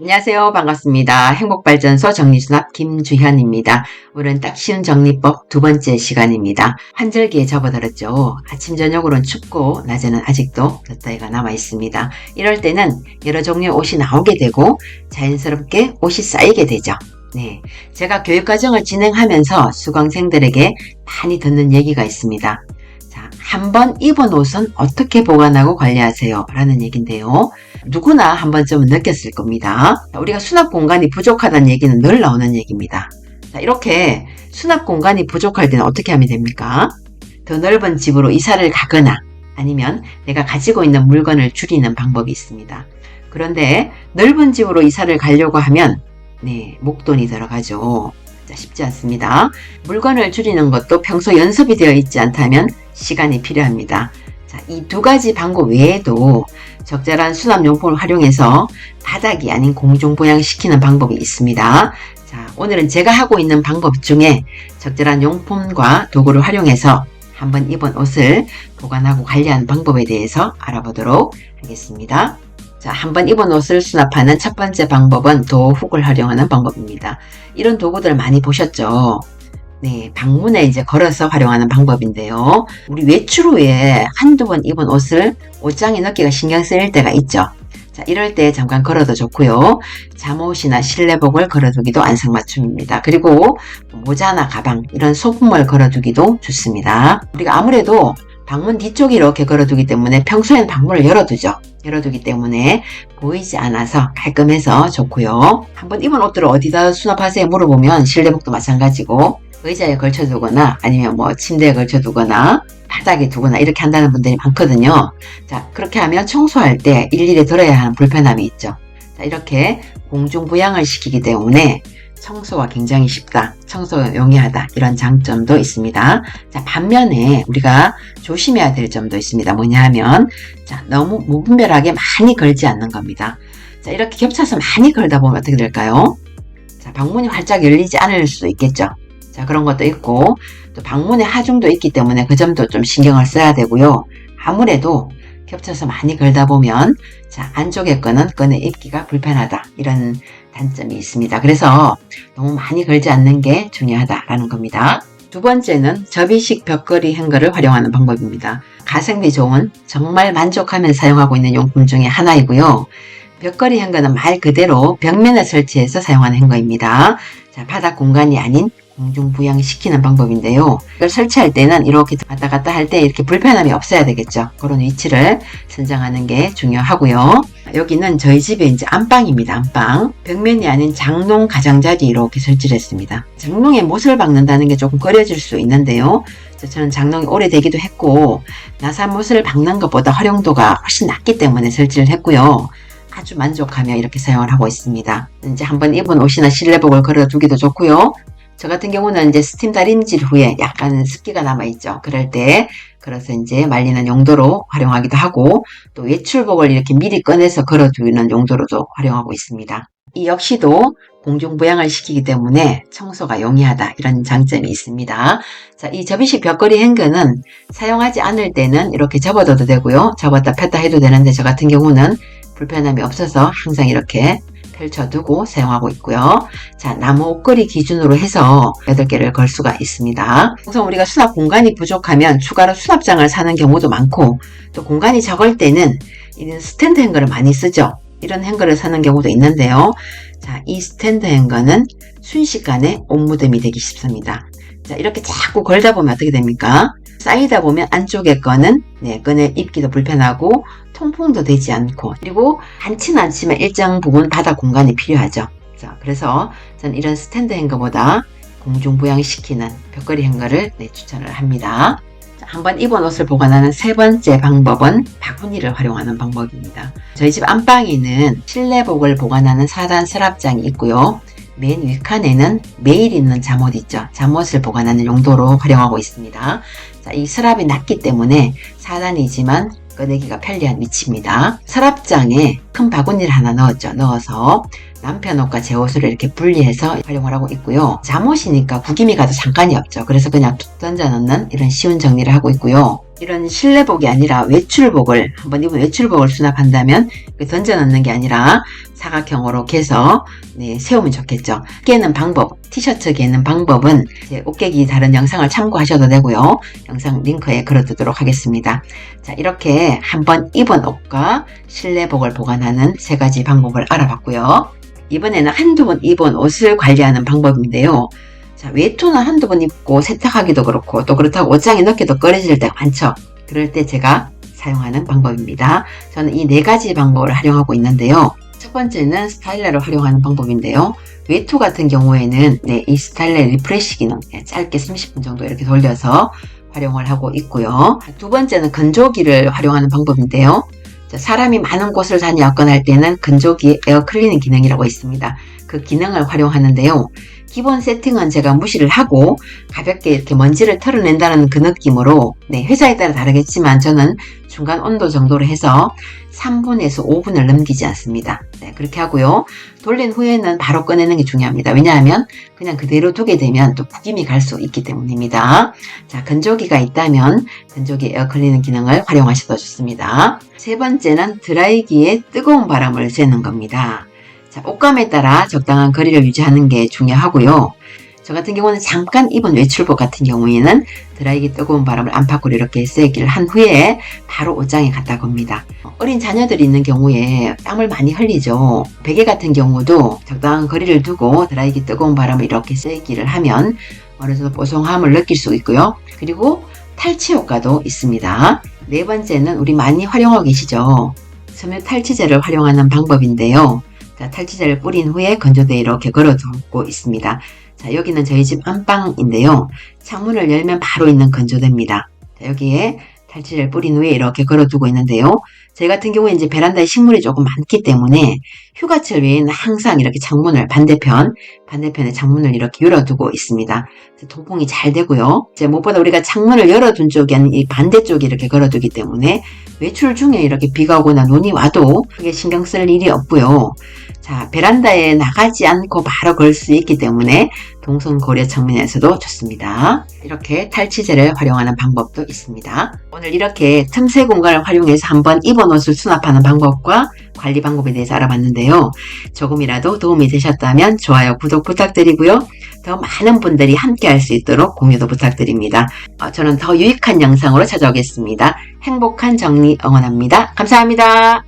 안녕하세요. 반갑습니다. 행복발전소 정리수납 김주현입니다. 오늘은 딱 쉬운 정리법 두 번째 시간입니다. 환절기에 접어들었죠. 아침 저녁으로는 춥고 낮에는 아직도 덧더위가 남아 있습니다. 이럴 때는 여러 종류의 옷이 나오게 되고 자연스럽게 옷이 쌓이게 되죠. 네, 제가 교육과정을 진행하면서 수강생들에게 많이 듣는 얘기가 있습니다. 자, 한번 입은 옷은 어떻게 보관하고 관리하세요? 라는 얘기인데요. 누구나 한 번쯤은 느꼈을 겁니다. 우리가 수납 공간이 부족하다는 얘기는 늘 나오는 얘기입니다. 자, 이렇게 수납 공간이 부족할 때는 어떻게 하면 됩니까? 더 넓은 집으로 이사를 가거나 아니면 내가 가지고 있는 물건을 줄이는 방법이 있습니다. 그런데 넓은 집으로 이사를 가려고 하면 목돈이 들어가죠. 자, 쉽지 않습니다. 물건을 줄이는 것도 평소 연습이 되어 있지 않다면 시간이 필요합니다. 자, 이 두 가지 방법 외에도 적절한 수납용품을 활용해서 바닥이 아닌 공중부양시키는 방법이 있습니다. 자, 오늘은 제가 하고 있는 방법 중에 적절한 용품과 도구를 활용해서 한번 입은 옷을 보관하고 관리하는 방법에 대해서 알아보도록 하겠습니다. 자, 한번 입은 옷을 수납하는 첫 번째 방법은 도훅을 활용하는 방법입니다. 이런 도구들 많이 보셨죠? 네, 방문에 이제 걸어서 활용하는 방법인데요. 우리 외출 후에 한두 번 입은 옷을 옷장에 넣기가 신경 쓰일 때가 있죠. 자, 이럴 때 잠깐 걸어도 좋고요. 잠옷이나 실내복을 걸어두기도 안성맞춤입니다. 그리고 모자나 가방, 이런 소품을 걸어두기도 좋습니다. 우리가 아무래도 방문 뒤쪽에 이렇게 걸어두기 때문에 평소에는 방문을 열어두죠. 열어두기 때문에 보이지 않아서 깔끔해서 좋고요. 한번 입은 옷들을 어디다 수납하세요 물어보면 실내복도 마찬가지고 의자에 걸쳐두거나 아니면 침대에 걸쳐두거나 바닥에 두거나 이렇게 한다는 분들이 많거든요. 자, 그렇게 하면 청소할 때 일일이 들어야 하는 불편함이 있죠. 자, 이렇게 공중부양을 시키기 때문에 청소가 굉장히 쉽다, 청소가 용이하다, 이런 장점도 있습니다. 자, 반면에 우리가 조심해야 될 점도 있습니다. 뭐냐 하면 자, 너무 무분별하게 많이 걸지 않는 겁니다. 자, 이렇게 겹쳐서 많이 걸다 보면 어떻게 될까요? 자, 방문이 활짝 열리지 않을 수도 있겠죠. 자, 그런 것도 있고 또 방문의 하중도 있기 때문에 그 점도 좀 신경을 써야 되고요. 아무래도 겹쳐서 많이 걸다 보면 자, 안쪽에 거는 꺼내 입기가 불편하다, 이런 단점이 있습니다. 그래서 너무 많이 걸지 않는 게 중요하다라는 겁니다. 두 번째는 접이식 벽걸이 행거를 활용하는 방법입니다. 가성비 좋은, 정말 만족하면서 사용하고 있는 용품 중에 하나이고요. 벽걸이 행거는 말 그대로 벽면에 설치해서 사용하는 행거입니다. 자, 바닥 공간이 아닌 공중부양시키는 방법인데요. 이걸 설치할 때는 이렇게 왔다 갔다 할 때 이렇게 불편함이 없어야 되겠죠. 그런 위치를 선정하는 게 중요하고요. 여기는 저희 집의 이제 안방입니다. 안방. 벽면이 아닌 장롱 가장자리 이렇게 설치를 했습니다. 장롱에 못을 박는다는 게 조금 꺼려질 수 있는데요. 저는 장롱이 오래되기도 했고 나사못을 박는 것보다 활용도가 훨씬 낮기 때문에 설치를 했고요. 아주 만족하며 이렇게 사용을 하고 있습니다. 이제 한번 입은 옷이나 실내복을 걸어두기도 좋고요. 저 같은 경우는 이제 스팀 다림질 후에 약간 습기가 남아있죠. 그럴 때 그래서 이제 말리는 용도로 활용하기도 하고 또 외출복을 이렇게 미리 꺼내서 걸어두는 용도로도 활용하고 있습니다. 이 역시도 공중부양을 시키기 때문에 청소가 용이하다, 이런 장점이 있습니다. 자, 이 접이식 벽걸이 행거는 사용하지 않을 때는 이렇게 접어둬도 되고요. 접었다 폈다 해도 되는데 저 같은 경우는 불편함이 없어서 항상 이렇게 펼쳐두고 사용하고 있고요. 자, 나무 옷걸이 기준으로 해서 8개를 걸 수가 있습니다. 우선 우리가 수납 공간이 부족하면 추가로 수납장을 사는 경우도 많고 또 공간이 적을 때는 이런 스탠드 행거를 많이 쓰죠. 이런 행거를 사는 경우도 있는데요. 자, 이 스탠드 행거는 순식간에 옷 무덤이 되기 쉽습니다. 자, 이렇게 자꾸 걸다 보면 어떻게 됩니까? 쌓이다 보면 안쪽에 거는 꺼내 입기도 불편하고 통풍도 되지 않고, 그리고 많지는 않지만 일정 부분 바닥 공간이 필요하죠. 자, 그래서 저는 이런 스탠드 행거보다 공중부양시키는 벽걸이 행거를 추천을 합니다. 자, 한번 입은 옷을 보관하는 세 번째 방법은 바구니를 활용하는 방법입니다. 저희 집 안방에는 실내복을 보관하는 4단 서랍장이 있고요. 맨 윗칸에는 매일 입는 잠옷 있죠. 잠옷을 보관하는 용도로 활용하고 있습니다. 자, 이 서랍이 낮기 때문에 4단이지만 꺼내기가 편리한 위치입니다. 서랍장에 큰 바구니를 하나 넣었죠. 넣어서 남편 옷과 제 옷을 이렇게 분리해서 활용을 하고 있고요. 잠옷이니까 구김이 가도 상관이 없죠. 그래서 그냥 툭 던져 넣는 이런 쉬운 정리를 하고 있고요. 이런 실내복이 아니라 외출복을 한번 입은 외출복을 수납한다면 던져 넣는 게 아니라 사각형으로 개서 세우면 좋겠죠. 깨는 방법, 티셔츠 개는 방법은 제 옷개기 다른 영상을 참고하셔도 되고요. 영상 링크에 걸어두도록 하겠습니다. 자, 이렇게 한번 입은 옷과 실내복을 보관하는 세 가지 방법을 알아봤고요. 이번에는 한두 번 입은 옷을 관리하는 방법인데요. 자, 외투는 한두 번 입고 세탁하기도 그렇고 또 그렇다고 옷장에 넣기도 꺼려질 때가 많죠. 그럴 때 제가 사용하는 방법입니다. 저는 이 네 가지 방법을 활용하고 있는데요. 첫 번째는 스타일러를 활용하는 방법인데요. 외투 같은 경우에는 이 스타일러 리프레시 기능 짧게 30분 정도 이렇게 돌려서 활용을 하고 있고요. 두 번째는 건조기를 활용하는 방법인데요. 사람이 많은 곳을 다녀왔거나 할 때는 건조기에 에어 클리닝 기능이라고 있습니다. 그 기능을 활용하는데요. 기본 세팅은 제가 무시를 하고 가볍게 이렇게 먼지를 털어낸다는 그 느낌으로 회사에 따라 다르겠지만 저는 중간 온도 정도로 해서 3분에서 5분을 넘기지 않습니다. 그렇게 하고요. 돌린 후에는 바로 꺼내는 게 중요합니다. 왜냐하면 그냥 그대로 두게 되면 또 구김이 갈 수 있기 때문입니다. 자, 건조기가 있다면 건조기 에어 클리닝 기능을 활용하셔도 좋습니다. 세 번째는 드라이기에 뜨거운 바람을 쐬는 겁니다. 자, 옷감에 따라 적당한 거리를 유지하는 게 중요하고요. 저 같은 경우는 잠깐 입은 외출복 같은 경우에는 드라이기 뜨거운 바람을 안팎으로 이렇게 쐬기를 한 후에 바로 옷장에 갖다 겁니다. 어린 자녀들이 있는 경우에 땀을 많이 흘리죠. 베개 같은 경우도 적당한 거리를 두고 드라이기 뜨거운 바람을 이렇게 쐬기를 하면 어느 정도 뽀송함을 느낄 수 있고요. 그리고 탈취 효과도 있습니다. 네 번째는 우리 많이 활용하고 계시죠. 섬유 탈취제를 활용하는 방법인데요. 자, 탈취제를 뿌린 후에 건조대에 이렇게 걸어두고 있습니다. 자, 여기는 저희 집 안방인데요. 창문을 열면 바로 있는 건조대입니다. 자, 여기에 탈취제를 뿌린 후에 이렇게 걸어두고 있는데요. 저희 같은 경우에 이제 베란다에 식물이 조금 많기 때문에 휴가철 외에는 항상 이렇게 창문을 반대편에 창문을 이렇게 열어두고 있습니다. 통풍이 잘 되고요. 이제 무엇보다 우리가 창문을 열어둔 쪽이 아닌 이 반대쪽에 이렇게 걸어두기 때문에 외출 중에 이렇게 비가 오거나 눈이 와도 크게 신경 쓸 일이 없고요. 자, 베란다에 나가지 않고 바로 걸 수 있기 때문에 동선 고려 측면에서도 좋습니다. 이렇게 탈취제를 활용하는 방법도 있습니다. 오늘 이렇게 틈새 공간을 활용해서 한번 입은 옷을 수납하는 방법과 관리 방법에 대해서 알아봤는데요. 조금이라도 도움이 되셨다면 좋아요, 구독 부탁드리고요. 더 많은 분들이 함께 할 수 있도록 공유도 부탁드립니다. 저는 더 유익한 영상으로 찾아오겠습니다. 행복한 정리 응원합니다. 감사합니다.